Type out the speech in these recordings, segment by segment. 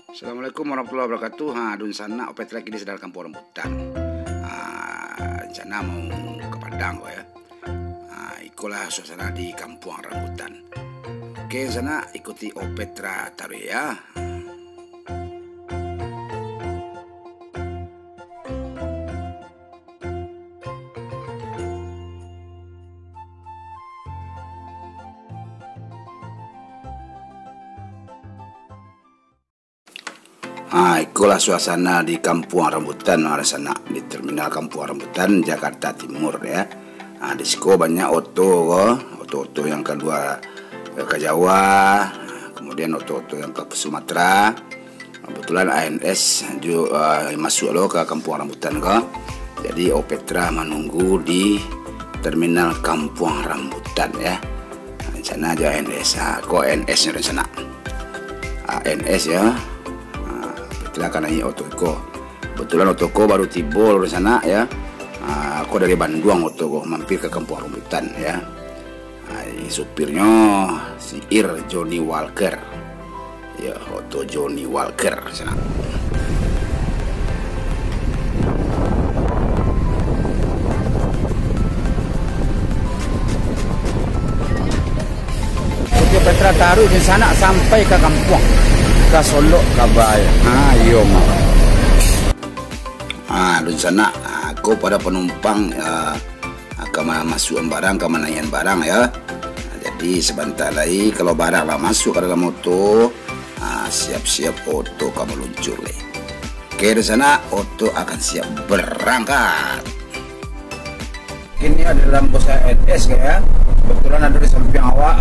Assalamualaikum warahmatullahi wabarakatuh. Dun sana opet lagi di sedar kampung rambutan. Rencana mau ke Padang kok ya. Ikulah suasana di kampung rambutan. Oke, sana ikuti Opetra taruh ya. Ikulah suasana di Kampung Rambutan, sana di terminal Kampung Rambutan, Jakarta Timur ya. Di sini banyak oto yang kedua ke Jawa, kemudian oto yang ke Sumatera. Kebetulan ANS juga masuk ke Kampung Rambutan kok. Jadi Opetra menunggu di terminal Kampung Rambutan ya. Di sana aja ANS, kok ANS-nya di sana. ANS ya. Silakan aja otoko. Kebetulan otoko baru tiba di sana ya. Aku dari Bandung otoko mampir ke Kampung Rambutan ya. Supirnya si Johnny Walker. Ya, Otto Johnny Walker sana. Oke, Petra taruh di sana sampai ke kampung. Ke Solo Kabaya. Iya mak. Di sana aku pada penumpang ke mana masukan barang, ke mana naikkan barang ya. Jadi sebentar lagi kalau barang lah masuk ke dalam motor, siap-siap oto kamu luncur le. Oke, di sana oto akan siap berangkat. Ini ada dalam pos ANS ya. Kebetulan ada di samping awak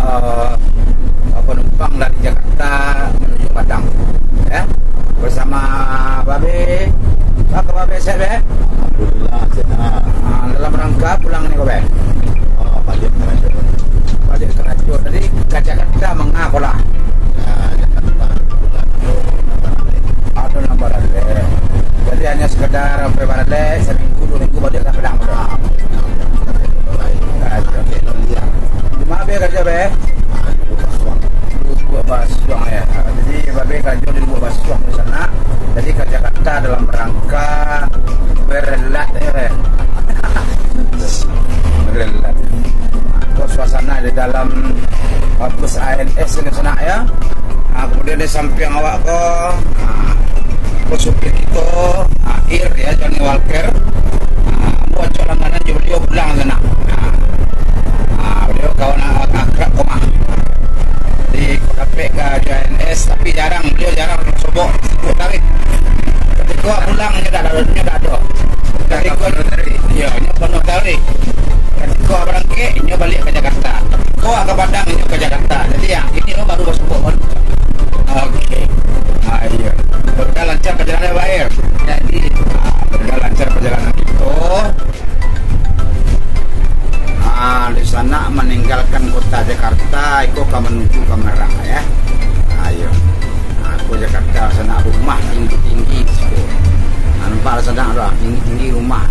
penumpang dari Jakarta menuju Padang ya, bersama Babe. Ke Babe saya be. Alhamdulillah sehat. Dalam rangka pulang nih Babe. Balik teratur. Jadi ke Jakarta mengaku lah. Ada nomor ada. Jadi hanya sekedar sampai Barale, seminggu 2 minggu balik ke Padang. Cuma Babe kerja Be. Basuang ya. Jadi Babe kerja di Lubuk Basuang di sana. Jadi ke Jakarta dalam rangka berelat ya. Berelat. Suasana di dalam bus ANS di sana ya. Kemudian di samping awak ke supir kita ya Johnny Walker. Buat langganan juga beliau pulang sana. Beliau kawan akrab koma. Di sampai ke ANS, tapi beliau jarang sobok tarik. Ketika pulang dah ada. Ketika iya penuh tarik. Ketika berangkat nya balik ke Jakarta. Kau ke Padang nya ke Jakarta. Jadi yang ini baru sobok. Oke. Iya. Berjalan lancar perjalanan baik. Jadi berjalan lancar perjalanan itu. Di sana meninggalkan kota Jakarta, aku akan menuju ke Merak ya. Ayo, aku Jakarta sana rumah tinggi. Nampak sana ada tinggi rumah.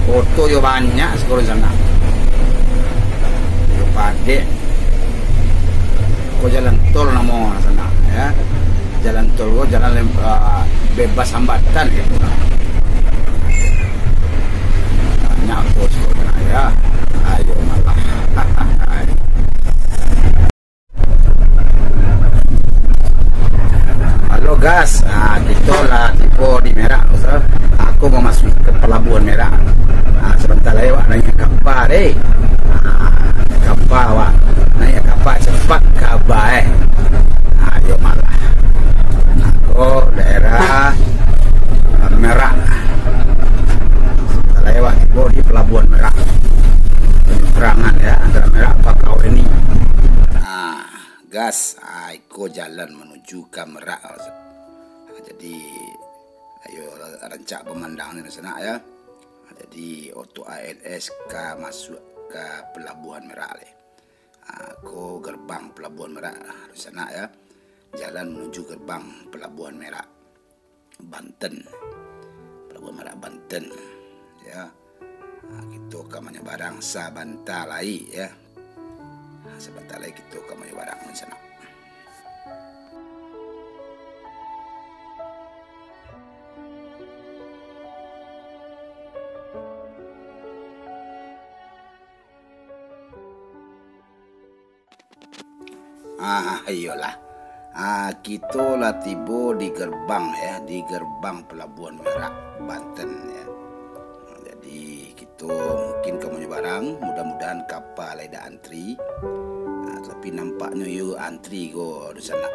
Foto yo banyak sekolah sana. Yo pade. Ko jalan tol nama sana ya. Jalan tol ko jalan bebas hambatan gitu. Banyak bos ya. Ayo malah. Halo gas, kita lah tipe di Merak. Aku mau masuk ke pelabuhan Merak. Sebentar lagi wak nanya kapal kapal wak nanya kapal cepat kabar ayo malah. Aku daerah Merak. Sebentar lagi wak tipe di pelabuhan Merak. Penyeberangan ya antara Merak Bakau ini. Gas, aku jalan menuju ke Merak. Jadi ayo rancak pemandangan di sana ya. Jadi auto ANS masuk ke pelabuhan Merak le. Aku gerbang pelabuhan Merak di sana ya. Jalan menuju gerbang pelabuhan Merak Banten. Pelabuhan Merak Banten ya. Kita ke mana barang sabantar lagi ya. Sebentar lagi kita ke mana barang di sana. Iyalah. Kita lah tiba di gerbang ya, di gerbang Pelabuhan Merak, Banten ya. Jadi kita mungkin kamu barang, mudah-mudahan kapal ada antri. Tapi nampaknya you antri go di sana.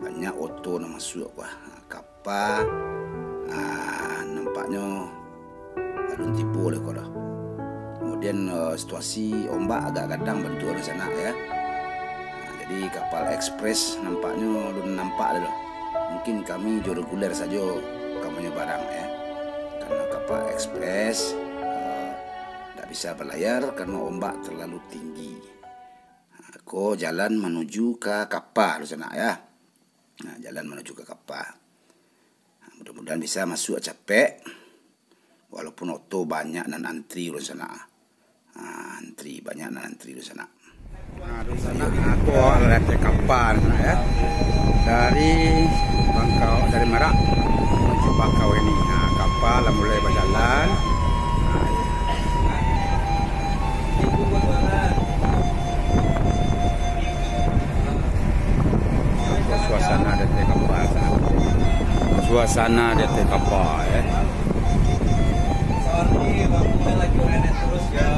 Banyak auto nak masuk wah. Kapal nampaknya belum tipu oleh kau dah. Kemudian situasi ombak agak kadang bentuk di sana ya. Jadi kapal ekspres nampaknya belum nampak dulu. Mungkin kami jo reguler saja kamunya barang ya. Karena kapal ekspres tidak bisa berlayar karena ombak terlalu tinggi. Aku jalan menuju ke kapal di sana ya. Jalan menuju ke kapal. Mudah-mudahan bisa masuk capek. Walaupun auto banyak dan antri di sana. Antri banyak dan antri di sana. Di sana aku lihat kapal ya. Dari Merak menuju Bakau ini. Kapal mulai berjalan. Suasana di kapal sana. Suasana di kapal ya. Sorry, bangkunya lagi renet terus ya.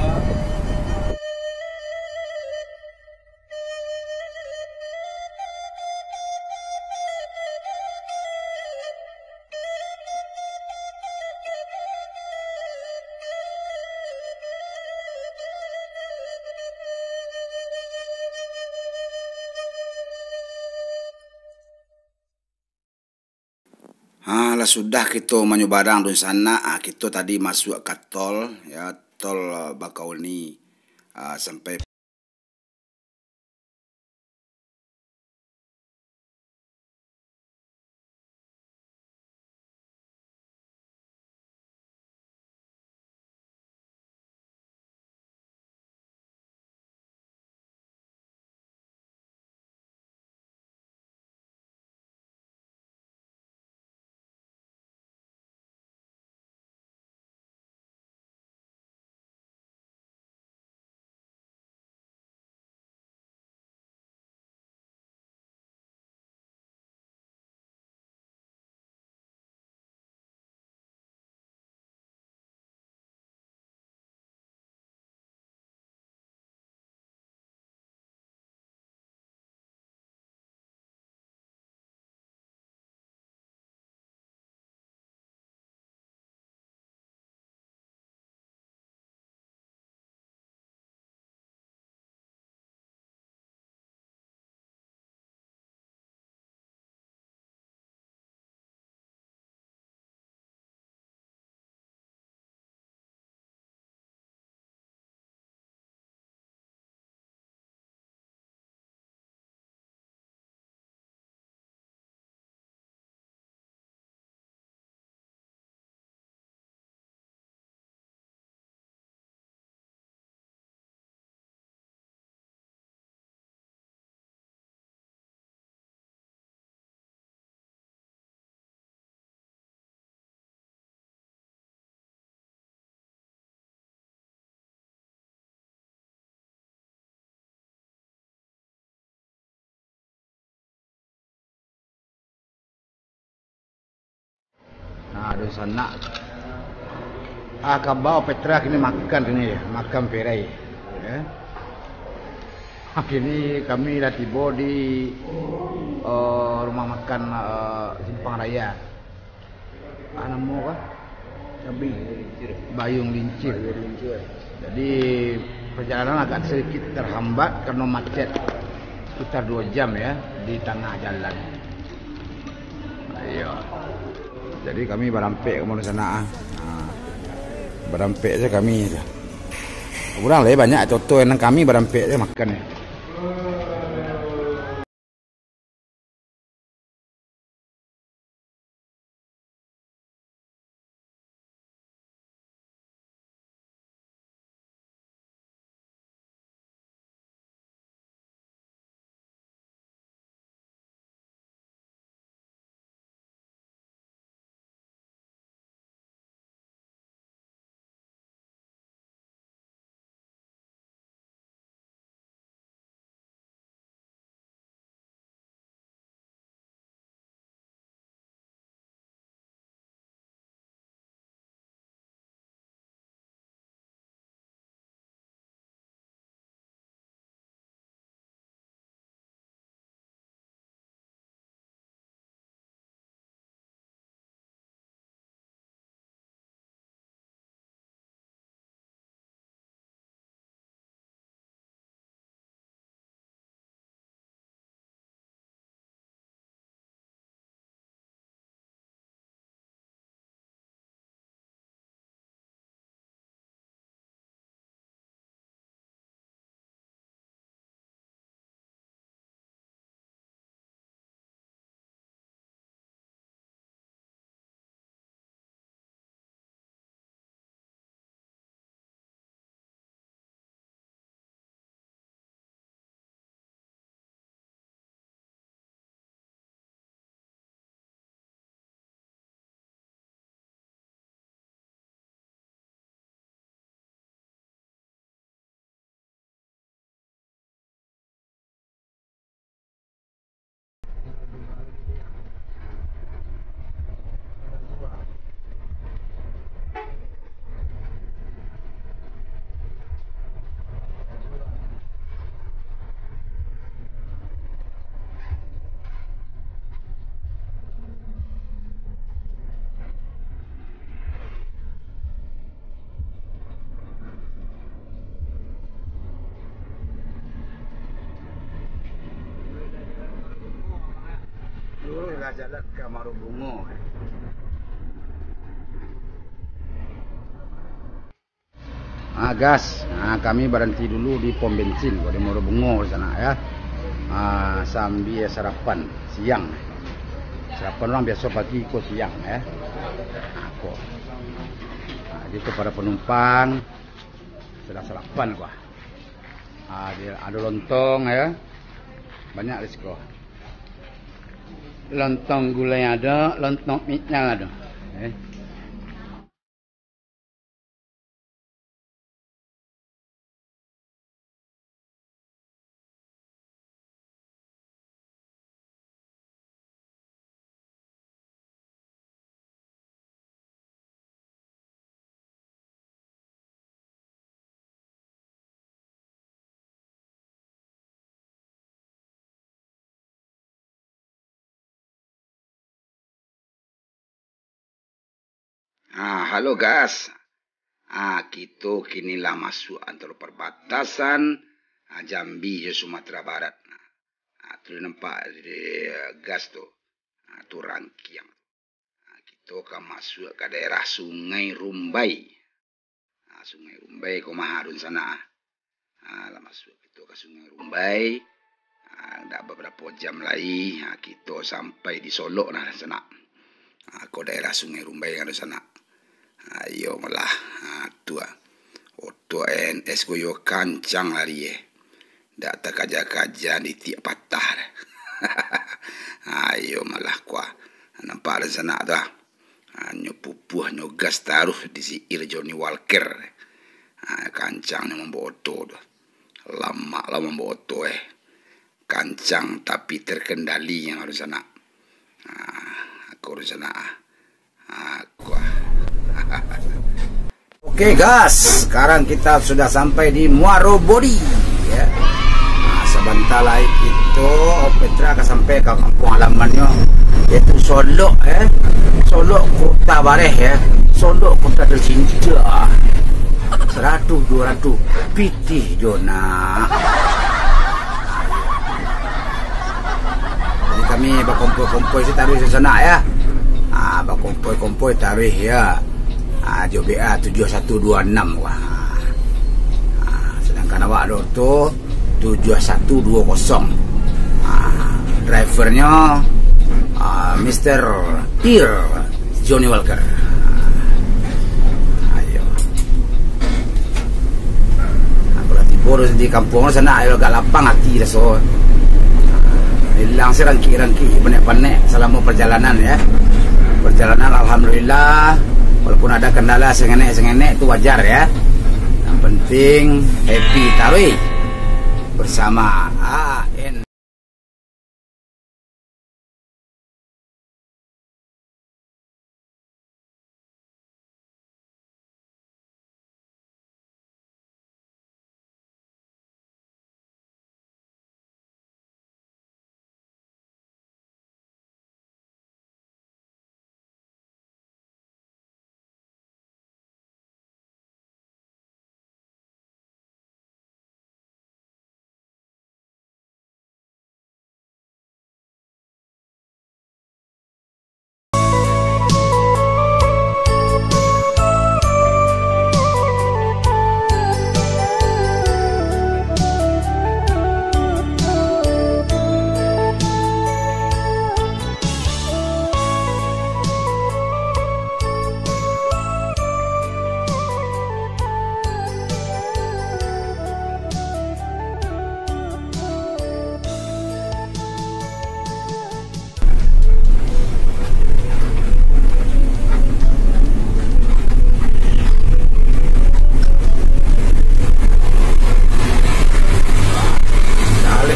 Lah sudah kita menyebarang di sana. Kita tadi masuk ke tol ya, tol Bakauni sampai di sana. Kabau Petra kini makan ini, makan perai. Ya. Kini kami dah tiba di rumah makan Simpang Raya. Nama apa? Cabi Bayung Lincir. Jadi perjalanan agak sedikit terhambat karena macet sekitar 2 jam ya di tengah jalan. Iya. Jadi kami berampek ke mana sana. Berampek saja kami. Kurang lah banyak toto yang kami berampek saja makan ya. tengah jalan ke Marubungo. Gas, kami berhenti dulu di pom bensin di Marubungo di sana ya. Sambil sarapan siang. Sarapan orang biasa pagi ikut siang ya. Gitu para penumpang sudah sarapan gua. Ada lontong ya. Banyak risiko. Lontong gulai ada, lontong minyak ada. Halo gas. Kita kinilah masuk antara perbatasan Jambi ke Sumatera Barat. Tu nampak gas tu. Tu Rangkiang. Kita akan masuk ke daerah Sungai Rumbai. Sungai Rumbai kau maharun sana. Lah masuk kita ke Sungai Rumbai. Dah beberapa jam lagi kita sampai di Solok nah sana. Kau daerah Sungai Rumbai kan di sana. Ayo malah tua oto NS goyo kancang lari dak tak kaja di tiap patah. Ayo malah kuah nampak di sana dah nyo pupuh nyo gas taruh di si Johnny Walker. Kancang ni membawa oto dah lama membawa oto kancang tapi terkendali yang harus sana. Aku harus sana kuah. Oke gas, sekarang kita sudah sampai di Muaro Bodi ya. Sebentar lagi kita Petra akan sampai ke kampung halamannya yaitu Solok Solok Kota Bareh ya. Solok Kota tercinta 100-200 pitih Jona. Jadi kami berkumpul-kumpul taruh di sana ya. Berkumpul-kumpul taruh ya. JBA 7126 wah. Sedangkan awak tu 7120. Drivernya Mr. Johnny Walker. Ayo. Aku lagi boros di kampung sana ayo agak lapang hati dah so. Hilang serangki-rangki panek-panek selama perjalanan ya. Perjalanan alhamdulillah. Walaupun ada kendala sengenek itu wajar ya. Yang penting happy taruh bersama AN.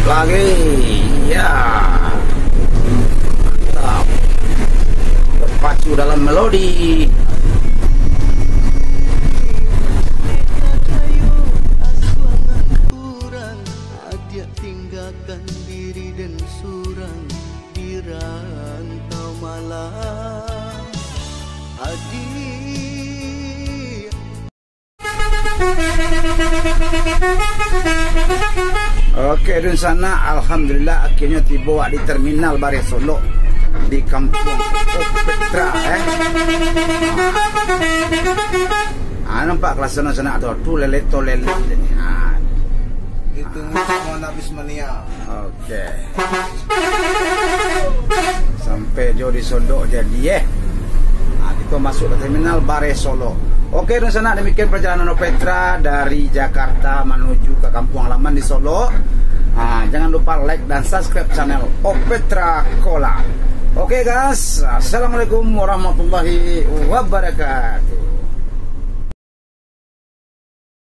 Lagi ya mantap terpacu dalam melodi. Tinggalkan diri dan surang di rantau malam hadir. Oke, dan sana alhamdulillah akhirnya tiba di terminal Bareh Solok. di kampung Petra nampak kelas sana tuh lelet ini. Itu semua nabis mania. Oke. Sampai Jodi Sodok jadi kita masuk ke terminal Bare Solo. Oke, dan sana demikian perjalanan Opetra dari Jakarta menuju ke kampung halaman di Solo. Jangan lupa like dan subscribe channel Opetra Kola. Oke guys, assalamualaikum warahmatullahi wabarakatuh.